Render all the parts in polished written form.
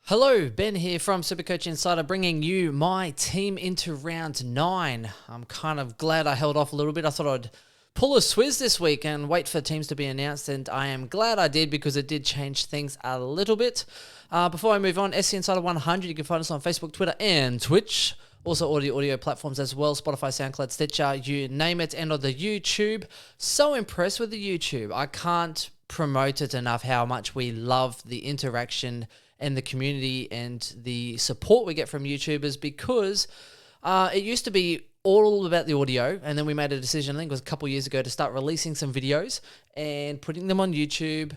Hello, Ben here from Supercoach Insider, bringing you my team into round 9. I'm kind of glad I held off a little bit. I thought I'd pull a swizz this week and wait for teams to be announced, and I am glad I did because it did change things a little bit. Before I move on, SC Insider 100, you can find us on Facebook, Twitter, and Twitch. Also audio platforms as well, Spotify, SoundCloud, Stitcher, you name it, and on the YouTube. So impressed with the YouTube. I can't promote it enough how much we love the interaction and the community and the support we get from YouTubers, because it used to be all about the audio, and then we made a decision, I think it was a couple years ago, to start releasing some videos and putting them on YouTube.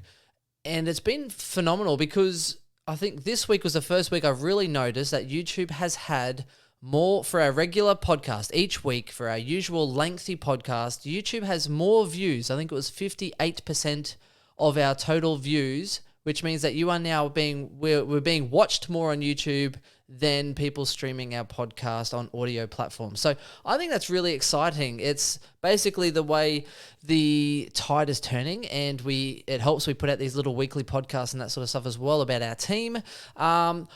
And it's been phenomenal because I think this week was the first week I've really noticed that YouTube has had more for our regular podcast each week. For our usual lengthy podcast, YouTube has more views. I think it was 58% of our total views, which means that you are now we're being watched more on YouTube than people streaming our podcast on audio platforms. So I think that's really exciting. It's basically the way the tide is turning, and it helps we put out these little weekly podcasts and that sort of stuff as well about our team. Do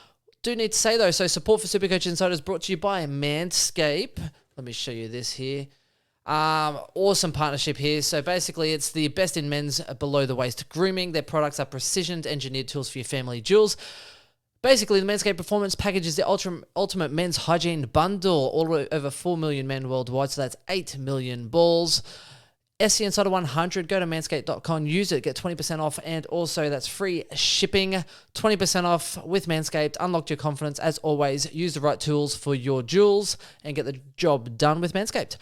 need to say though, so support for Supercoach Insider is brought to you by Manscaped. Let me show you this here. Awesome partnership here. So basically it's the best in men's below the waist grooming. Their products are precision engineered tools for your family jewels. Basically, the Manscaped Performance Package is the ultimate men's hygiene bundle. All over 4 million men worldwide, so that's 8 million balls. SC Insider 100, go to manscaped.com, use it, get 20% off, and also that's free shipping, 20% off with Manscaped. Unlock your confidence. As always, use the right tools for your jewels and get the job done with Manscaped.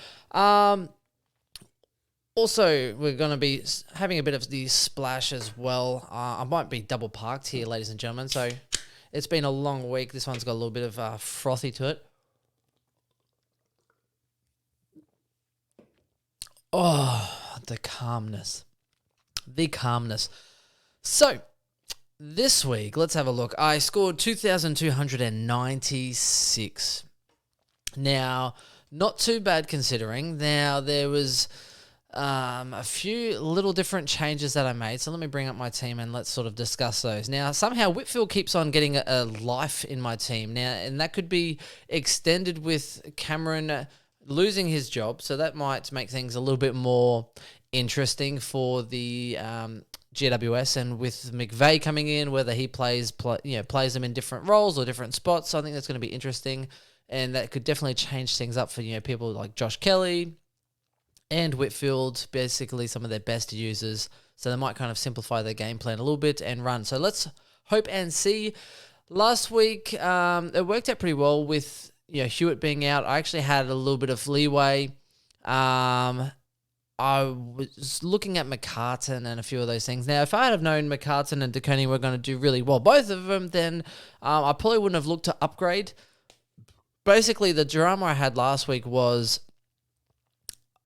Also, we're going to be having a bit of the splash as well. I might be double parked here, ladies and gentlemen, so it's been a long week. This one's got a little bit of frothy to it. Oh, the calmness. The calmness. So, this week, let's have a look. I scored 2,296. Now, not too bad considering. Now, there was a few little different changes that I made. So let me bring up my team and let's sort of discuss those. Now, somehow Whitfield keeps on getting a life in my team. Now, and that could be extended with Cameron losing his job, so that might make things a little bit more interesting for the GWS, and with McVeigh coming in, whether he plays them in different roles or different spots. So I think that's going to be interesting, and that could definitely change things up for people like Josh Kelly and Whitfield, basically some of their best users. So they might kind of simplify their game plan a little bit and run. So let's hope and see. Last week, it worked out pretty well with Hewitt being out. I actually had a little bit of leeway. I was looking at McCartan and a few of those things. Now, if I had have known McCartan and DeConey were going to do really well, both of them, then I probably wouldn't have looked to upgrade. Basically, the drama I had last week was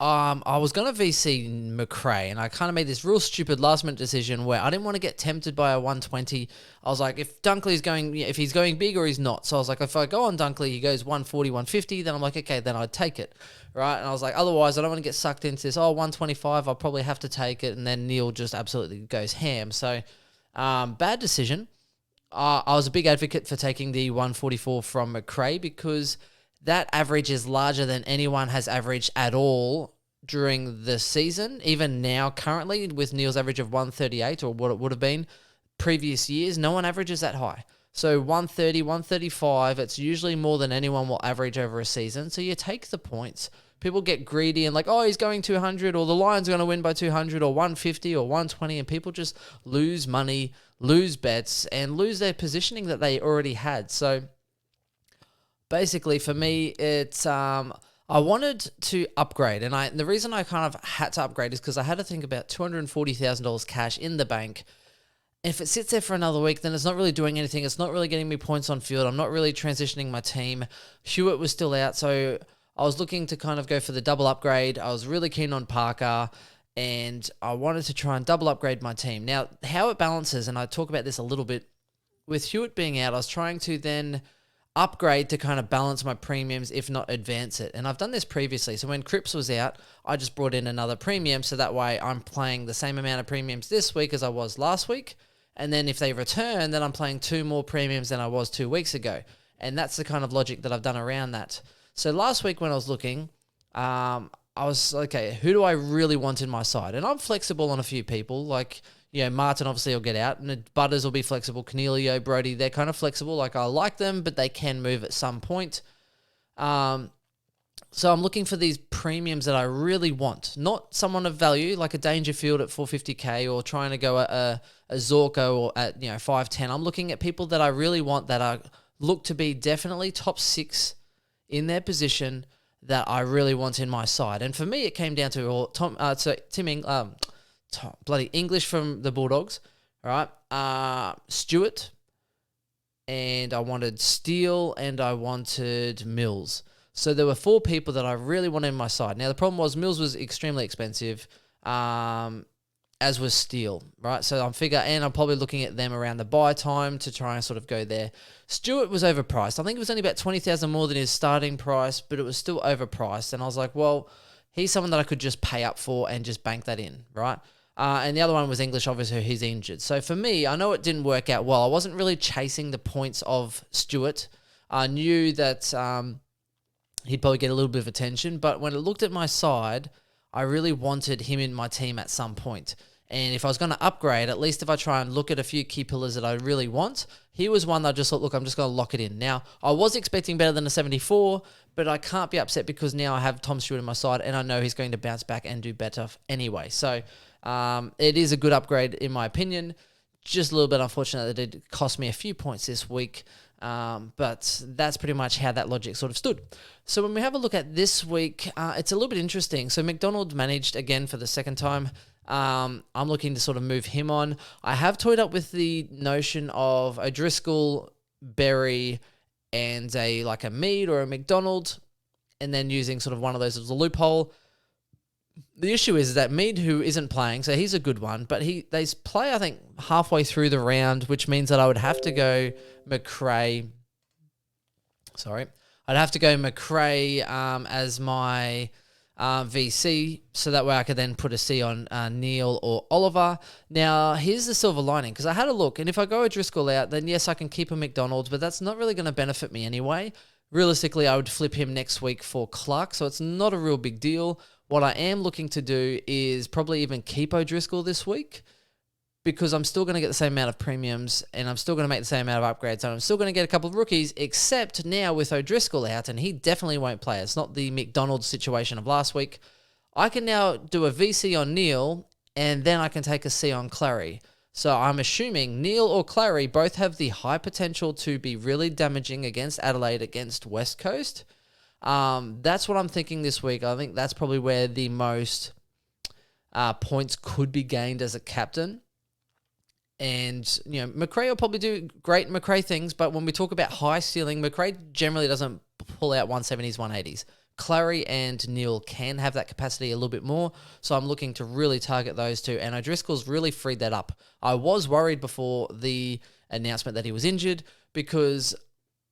I was going to VC McRae, and I kind of made this real stupid last-minute decision where I didn't want to get tempted by a 120. I was like, if Dunkley's going, if he's going big or he's not. So I was like, if I go on Dunkley, he goes 140, 150, then I'm like, okay, then I'd take it, right? And I was like, otherwise, I don't want to get sucked into this. 125, I'll probably have to take it, and then Neil just absolutely goes ham. So, bad decision. I was a big advocate for taking the 144 from McRae because that average is larger than anyone has averaged at all during the season. Even now, currently, with Neil's average of 138, or what it would have been previous years, no one averages that high. So 130, 135, it's usually more than anyone will average over a season. So you take the points. People get greedy and like, oh, he's going 200, or the Lions are going to win by 200, or 150, or 120, and people just lose money, lose bets, and lose their positioning that they already had. So basically, for me, it's I wanted to upgrade, and the reason I kind of had to upgrade is because I had to think about $240,000 cash in the bank. If it sits there for another week, then it's not really doing anything. It's not really getting me points on field. I'm not really transitioning my team. Hewitt was still out, so I was looking to kind of go for the double upgrade. I was really keen on Parker, and I wanted to try and double upgrade my team. Now, how it balances, and I talk about this a little bit, with Hewitt being out, I was trying to then upgrade to kind of balance my premiums, if not advance it. And I've done this previously. So when Cripps was out, I just brought in another premium, so that way I'm playing the same amount of premiums this week as I was last week. And then if they return, then I'm playing 2 more premiums than I was 2 weeks ago. And that's the kind of logic that I've done around that. So last week when I was looking, I was, okay, who do I really want in my side? And I'm flexible on a few people. Like, Martin obviously will get out, and Butters will be flexible. Cornelio, Brody, they're kind of flexible. Like, I like them, but they can move at some point. So I'm looking for these premiums that I really want, not someone of value like a Dangerfield at 450k or trying to go a Zorko or at 510. I'm looking at people that I really want that look to be definitely top 6 in their position that I really want in my side. And for me, it came down to bloody English from the Bulldogs, all right? Stewart, and I wanted Steele, and I wanted Mills. So there were 4 people that I really wanted in my side. Now, the problem was Mills was extremely expensive, as was Steele, right? So I'm probably looking at them around the buy time to try and sort of go there. Stewart was overpriced. I think it was only about 20,000 more than his starting price, but it was still overpriced. And I was like, well, he's someone that I could just pay up for and just bank that in, right? And the other one was English, obviously, he's injured. So for me, I know it didn't work out well. I wasn't really chasing the points of Stewart. I knew that he'd probably get a little bit of attention, but when I looked at my side, I really wanted him in my team at some point. And if I was going to upgrade, at least if I try and look at a few key pillars that I really want, he was one that I just thought, look, I'm just going to lock it in. Now, I was expecting better than a 74, but I can't be upset because now I have Tom Stewart on my side and I know he's going to bounce back and do better anyway. So it is a good upgrade in my opinion. Just a little bit unfortunate that it cost me a few points this week. But that's pretty much how that logic sort of stood. So when we have a look at this week, it's a little bit interesting. So McDonald managed again for the second time. I'm looking to sort of move him on. I have toyed up with the notion of O'Driscoll, Berry, and a Mead or a McDonald, and then using sort of one of those as a loophole. The issue is that Mead, who isn't playing, so he's a good one, but they play, I think, halfway through the round, which means that I would have to go McRae. I'd have to go McRae as my VC, so that way I could then put a C on Neil or Oliver. Now, here's the silver lining, because I had a look, and if I go O'Driscoll out, then yes, I can keep a McDonald's, but that's not really going to benefit me anyway. Realistically, I would flip him next week for Clark, so it's not a real big deal. What I am looking to do is probably even keep O'Driscoll this week, because I'm still going to get the same amount of premiums and I'm still going to make the same amount of upgrades and I'm still going to get a couple of rookies, except now with O'Driscoll out, and he definitely won't play. It's not the McDonald's situation of last week. I can now do a VC on Neil and then I can take a C on Clary. So I'm assuming Neil or Clary both have the high potential to be really damaging against Adelaide, against West Coast. That's what I'm thinking this week. I think that's probably where the most points could be gained as a captain. And, McRae will probably do great McRae things, but when we talk about high ceiling, McRae generally doesn't pull out 170s, 180s. Clary and Neil can have that capacity a little bit more, so I'm looking to really target those two, and O'Driscoll's really freed that up. I was worried before the announcement that he was injured, because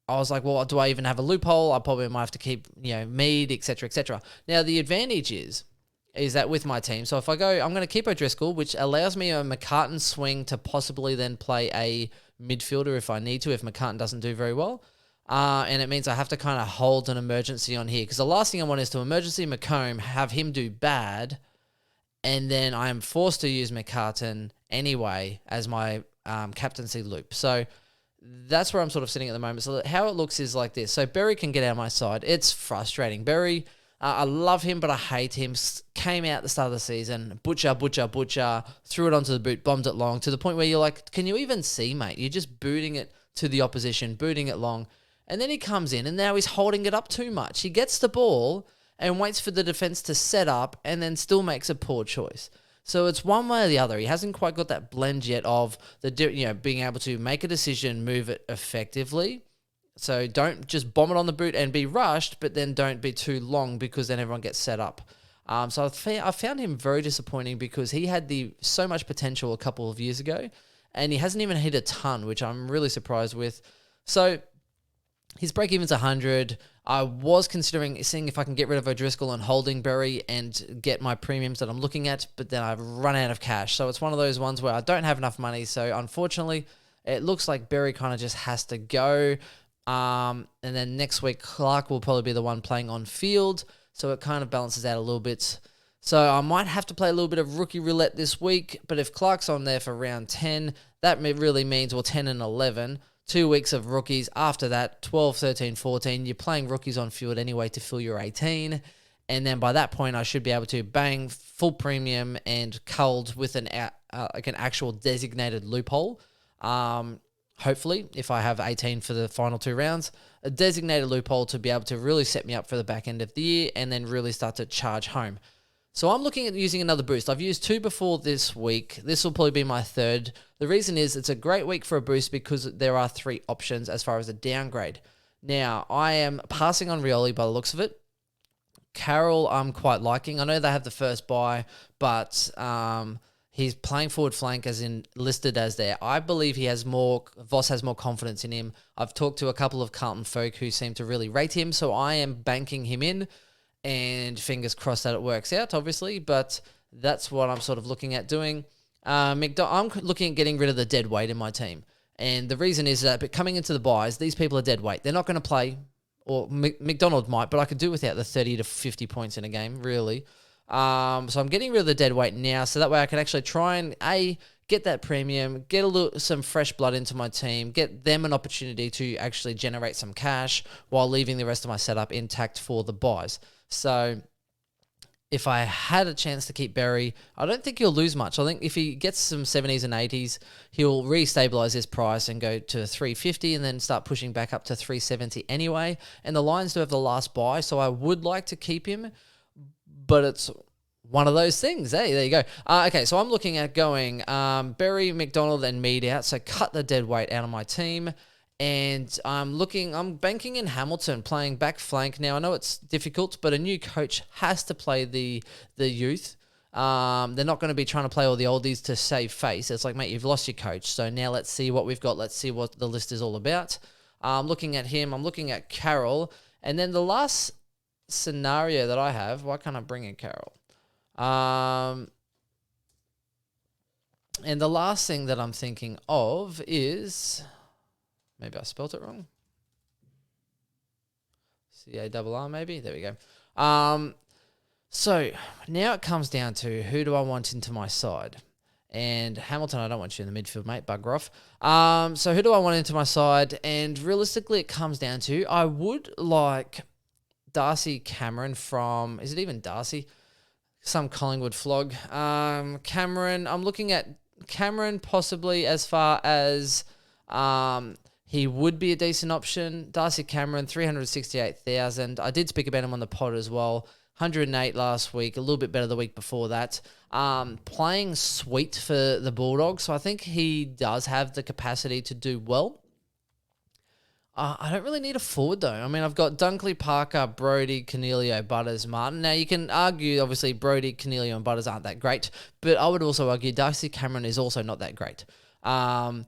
I was like, well, do I even have a loophole? I probably might have to keep, Mead, etc., etc. Now, the advantage is that with my team, so if I go, I'm going to keep O'Driscoll, which allows me a McCartan swing to possibly then play a midfielder if I need to, if McCartan doesn't do very well. And it means I have to kind of hold an emergency on here, because the last thing I want is to emergency Macomb, have him do bad, and then I am forced to use McCartan anyway as my captaincy loop. So that's where I'm sort of sitting at the moment. So how it looks is like this. So Berry can get out of my side. It's frustrating. Berry, I love him, but I hate him. Came out at the start of the season, butcher, threw it onto the boot, bombed it long, to the point where you're like, can you even see, mate? You're just booting it to the opposition, booting it long. And then he comes in, and now he's holding it up too much. He gets the ball and waits for the defense to set up, and then still makes a poor choice. So it's one way or the other. He hasn't quite got that blend yet of being able to make a decision, move it effectively. So don't just bomb it on the boot and be rushed, but then don't be too long, because then everyone gets set up. So I found him very disappointing, because he had so much potential a couple of years ago, and he hasn't even hit a ton, which I'm really surprised with. So His break-even's 100. I was considering seeing if I can get rid of O'Driscoll and holding Berry and get my premiums that I'm looking at, but then I've run out of cash. So it's one of those ones where I don't have enough money. So unfortunately, it looks like Berry kind of just has to go. And then next week, Clark will probably be the one playing on field. So it kind of balances out a little bit. So I might have to play a little bit of rookie roulette this week. But if Clark's on there for round 10, that really means, 10 and 11, 2 weeks of rookies. After that, 12, 13, 14. You're playing rookies on field anyway to fill your 18. And then by that point, I should be able to bang full premium and culled with an actual designated loophole. Hopefully, if I have 18 for the final 2 rounds, a designated loophole to be able to really set me up for the back end of the year and then really start to charge home. So I'm looking at using another boost. I've used 2 before this week. This will probably be my 3rd. The reason is it's a great week for a boost because there are 3 options as far as a downgrade. Now, I am passing on Rioli by the looks of it. Carroll, I'm quite liking. I know they have the first bye, but he's playing forward flank as in listed as there. I believe Voss has more confidence in him. I've talked to a couple of Carlton folk who seem to really rate him, so I am banking him in. And fingers crossed that it works out, obviously, but that's what I'm sort of looking at doing. I'm looking at getting rid of the dead weight in my team. And the reason is that coming into the buys, these people are dead weight. They're not going to play, or McDonald might, but I could do without the 30 to 50 points in a game, really. So I'm getting rid of the dead weight now, so that way I can actually try and, get that premium, get some fresh blood into my team, get them an opportunity to actually generate some cash while leaving the rest of my setup intact for the buys. So if I had a chance to keep Berry, I don't think he'll lose much. I think if he gets some 70s and 80s, he'll re-stabilize his price and go to 350 and then start pushing back up to 370 anyway. And the Lions do have the last buy, so I would like to keep him, but it's one of those things. Hey, there you go. Okay, so I'm looking at going Berry, McDonald, and Mead out, so cut the dead weight out of my team. And I'm banking in Hamilton, playing back flank. Now, I know it's difficult, but a new coach has to play the youth. They're not going to be trying to play all the oldies to save face. It's like, mate, you've lost your coach. So now let's see what we've got. Let's see what the list is all about. I'm looking at him. I'm looking at Carroll. And then the last scenario that I have, why can't I bring in Carroll? And the last thing that I'm thinking of is... Maybe I spelt it wrong. C-A-R-R maybe. There we go. So now it comes down to who do I want into my side? And Hamilton, I don't want you in the midfield, mate. Bugger off. So who do I want into my side? And realistically, it comes down to I would like Darcy Cameron from... Is it even Darcy? Some Collingwood flog. Cameron, I'm looking at Cameron possibly as far as... he would be a decent option. Darcy Cameron, 368,000. I did speak about him on the pod as well. 108 last week, a little bit better the week before that. Playing sweet for the Bulldogs, so I think he does have the capacity to do well. I don't really need a forward, though. I mean, I've got Dunkley, Parker, Brodie, Cornelio, Butters, Martin. Now, you can argue, obviously, Brodie, Cornelio, and Butters aren't that great, but I would also argue Darcy Cameron is also not that great. Some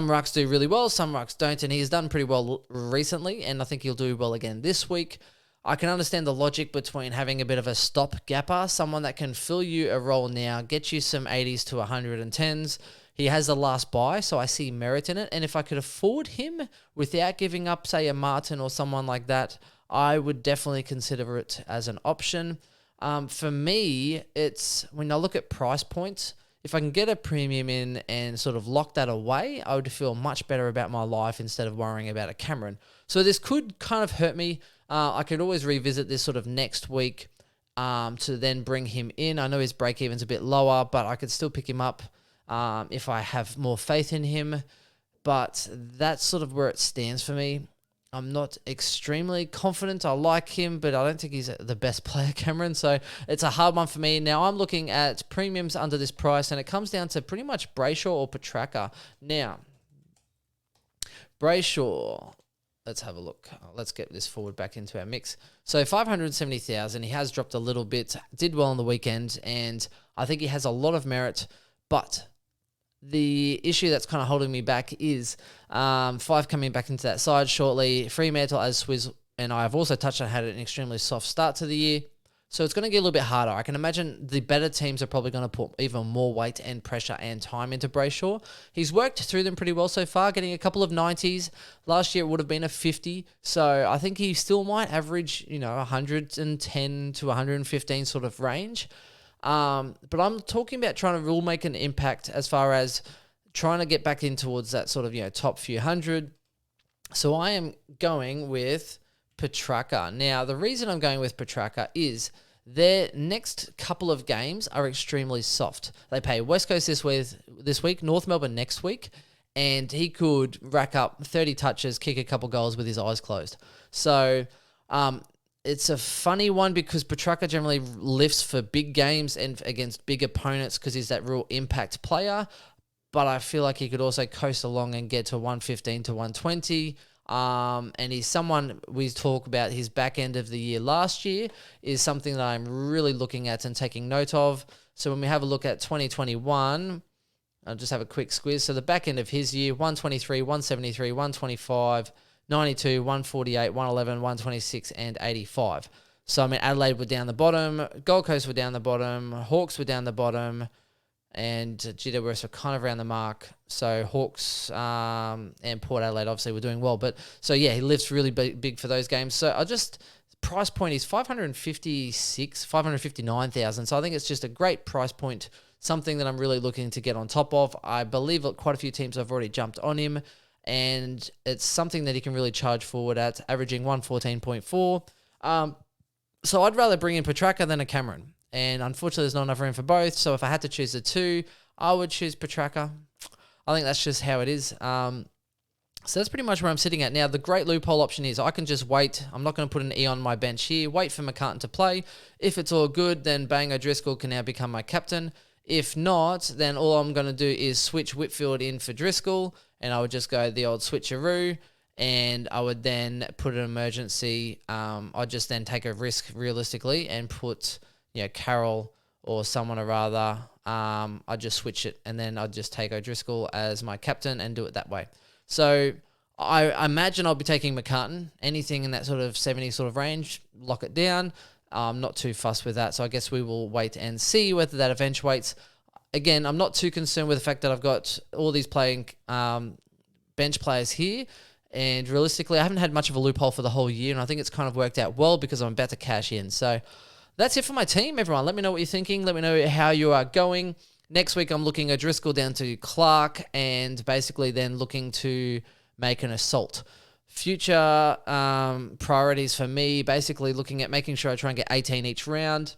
rucks do really well, some rucks don't, and he's done pretty well recently, and I think he'll do well again this week. I can understand the logic between having a bit of a stop-gapper, someone that can fill you a role now, get you some 80s to 110s. He has the last buy, so I see merit in it, and if I could afford him without giving up, say, a Martin or someone like that, I would definitely consider it as an option. For me, it's when I look at price points, if I can get a premium in and sort of lock that away, I would feel much better about my life instead of worrying about a Cameron. So this could kind of hurt me. I could always revisit this sort of next week to then bring him in. I know his break-even's a bit lower, but I could still pick him up if I have more faith in him. But that's sort of where it stands for me. I'm not extremely confident. I like him, but I don't think he's the best player, Cameron. So it's a hard one for me. Now I'm looking at premiums under this price, and it comes down to pretty much Brayshaw or Petrarca. Now, Brayshaw, let's have a look. Let's get this forward back into our mix. So 570,000. He has dropped a little bit. Did well on the weekend, and I think he has a lot of merit, but the issue that's kind of holding me back is Fife coming back into that side shortly. Fremantle, as Swizz and I have also touched on, had an extremely soft start to the year. So it's going to get a little bit harder. I can imagine the better teams are probably going to put even more weight and pressure and time into Brayshaw. He's worked through them pretty well so far, getting a couple of 90s. Last year it would have been a 50. So I think he still might average, 110 to 115 sort of range. But I'm talking about trying to really make an impact as far as trying to get back in towards that sort of, top few hundred. So I am going with Petrarca. Now, the reason I'm going with Petrarca is their next couple of games are extremely soft. They play West Coast this week, North Melbourne next week, and he could rack up 30 touches, kick a couple goals with his eyes closed. So it's a funny one because Petrarca generally lifts for big games and against big opponents because he's that real impact player, but I feel like he could also coast along and get to 115 to 120. And he's someone we talk about his back end of the year last year is something that I'm really looking at and taking note of. So when we have a look at 2021, I'll just have a quick squiz. So the back end of his year, 123, 173, 125, 92, 148, 111, 126, and 85. So, Adelaide were down the bottom, Gold Coast were down the bottom, Hawks were down the bottom, and GWS were kind of around the mark. So Hawks and Port Adelaide obviously were doing well. But so, yeah, he lifts really big for those games. So price point is 559,000. So I think it's just a great price point, something that I'm really looking to get on top of. I believe that quite a few teams have already jumped on him, and it's something that he can really charge forward at, averaging 114.4. So I'd rather bring in Petrarca than a Cameron. And unfortunately, there's not enough room for both. So if I had to choose the two, I would choose Petrarca. I think that's just how it is. So that's pretty much where I'm sitting at. Now, the great loophole option is I can just wait. I'm not going to put an E on my bench here. Wait for McCartan to play. If it's all good, then Bang O'Driscoll can now become my captain. If not, then all I'm going to do is switch Whitfield in for Driscoll, and I would just go the old switcheroo, and I would then put an emergency. I'd just then take a risk realistically and put Carroll or someone or rather, I'd just switch it, and then I'd just take O'Driscoll as my captain and do it that way. So I imagine I'll be taking McCartan. Anything in that sort of 70 sort of range, lock it down. I'm not too fussed with that, so I guess we will wait and see whether that eventuates. Again, I'm not too concerned with the fact that I've got all these playing bench players here, and realistically, I haven't had much of a loophole for the whole year, and I think it's kind of worked out well because I'm about to cash in. So that's it for my team, everyone. Let me know what you're thinking. Let me know how you are going. Next week, I'm looking at Driscoll down to Clark and basically then looking to make an assault. Future priorities for me, basically looking at making sure I try and get 18 each round.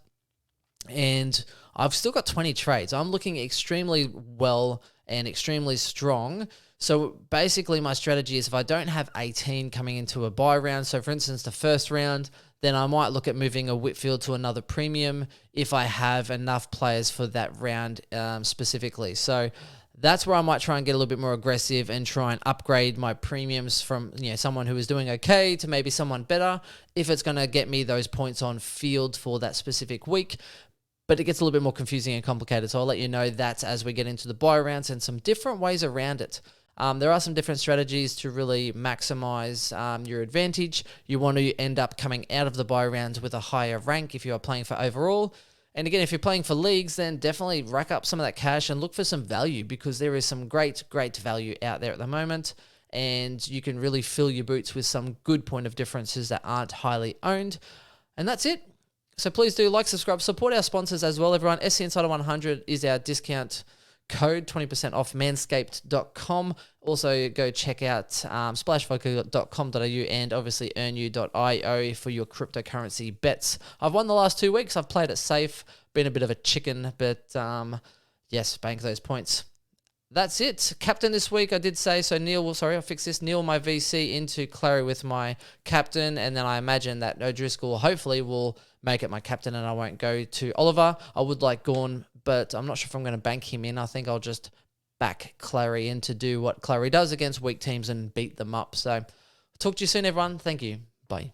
And I've still got 20 trades. I'm looking extremely well and extremely strong. So basically my strategy is if I don't have 18 coming into a bye round, so for instance, the first round, then I might look at moving a Whitfield to another premium if I have enough players for that round specifically. So that's where I might try and get a little bit more aggressive and try and upgrade my premiums from someone who is doing okay to maybe someone better if it's going to get me those points on field for that specific week. But it gets a little bit more confusing and complicated. So I'll let you know that as we get into the bye rounds and some different ways around it. There are some different strategies to really maximize your advantage. You want to end up coming out of the bye rounds with a higher rank if you are playing for overall. And again, if you're playing for leagues, then definitely rack up some of that cash and look for some value because there is some great value out there at the moment. And you can really fill your boots with some good point of differences that aren't highly owned. And that's it. So please do like, subscribe, support our sponsors as well, everyone. SC Insider 100 is our discount code, 20% off manscaped.com. Also go check out splashvoca.com.au and obviously earnu.io for your cryptocurrency bets. I've won the last 2 weeks. I've played it safe, been a bit of a chicken, but yes, bank those points. That's it. Captain this week, I did say. So I'll fix this. Neil, my VC, into Clary with my captain. And then I imagine that O'Driscoll hopefully will make it my captain and I won't go to Oliver. I would like Gawn, but I'm not sure if I'm going to bank him in. I think I'll just back Clary in to do what Clary does against weak teams and beat them up. So talk to you soon, everyone. Thank you. Bye.